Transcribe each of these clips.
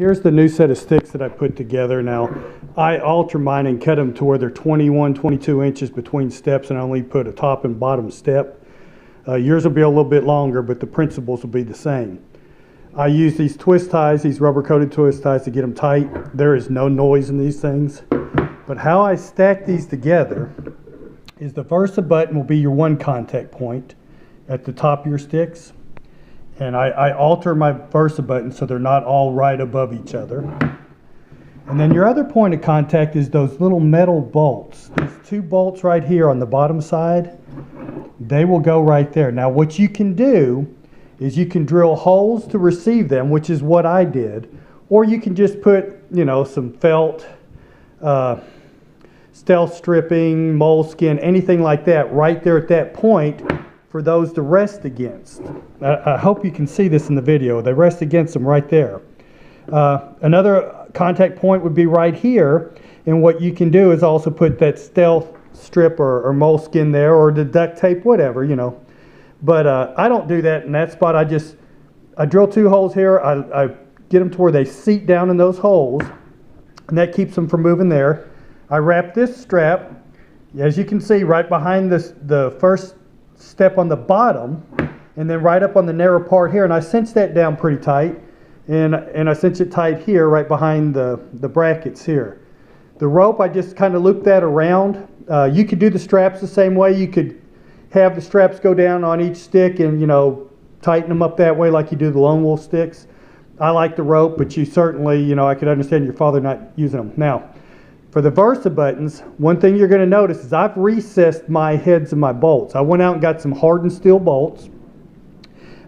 Here's the new set of sticks that I put together. Now, I alter mine and cut them to where they're 21, 22 inches between steps, and I only put a top and bottom step. Yours will be a little bit longer, but the principles will be the same. I use these twist ties, these rubber coated twist ties, to get them tight. There is no noise in these things. But how I stack these together is the Versa button will be your one contact point at the top of your sticks. And I alter my Versa button so they're not all right above each other. And then your other point of contact is those little metal bolts. These two bolts right here on the bottom side, they will go right there. Now what you can do is you can drill holes to receive them, which is what I did, or you can just put, you know, some felt, stealth stripping, moleskin, anything like that right there at that point for those to rest against. I hope you can see this in the video. They rest against them right there. Another contact point would be right here, and what you can do is also put that stealth strip or moleskin there, or the duct tape, whatever, you know. But I don't do that in that spot. I drill two holes here. I get them to where they seat down in those holes, and that keeps them from moving there. I wrap this strap, as you can see, right behind the first step on the bottom, and then right up on the narrow part here, and I cinch that down pretty tight, and I cinch it tight here right behind the brackets here. The rope, I just kind of loop that around. You could do the straps the same way. You could have the straps go down on each stick and, you know, tighten them up that way like you do the Lone Wolf sticks. I like the rope, but you certainly, you know, I could understand your father not using them. Now, for the Versa buttons, one thing you're going to notice is I've recessed my heads of my bolts. I went out and got some hardened steel bolts.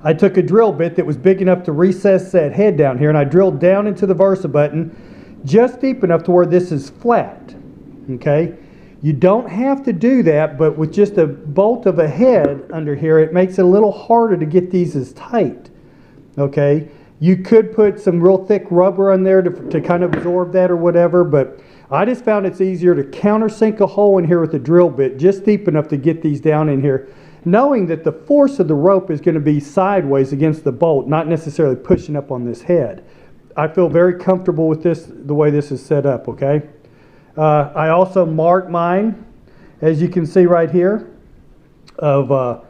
I took a drill bit that was big enough to recess that head down here, and I drilled down into the Versa button just deep enough to where this is flat. Okay? You don't have to do that, but with just a bolt of a head under here, it makes it a little harder to get these as tight. Okay? You could put some real thick rubber on there to kind of absorb that or whatever, but I just found it's easier to countersink a hole in here with a drill bit just deep enough to get these down in here, knowing that the force of the rope is going to be sideways against the bolt, not necessarily pushing up on this head. I feel very comfortable with this, the way this is set up, okay? I also mark mine, as you can see right here, of,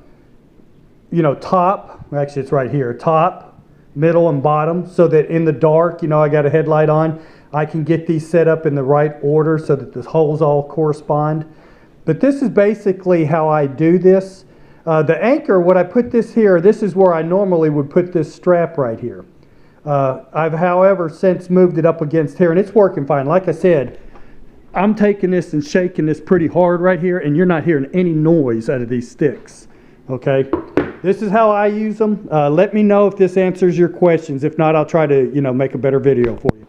you know, top, actually it's right here, top, middle, and bottom, so that in the dark, you know, I got a headlight on, I can get these set up in the right order so that the holes all correspond. But this is basically how I do this. The anchor, when I put this here, this is where I normally would put this strap right here. I've, however, since moved it up against here, and it's working fine. Like I said, I'm taking this and shaking this pretty hard right here, and you're not hearing any noise out of these sticks. Okay? This is how I use them. Let me know if this answers your questions. If not, I'll try to, you know, make a better video for you.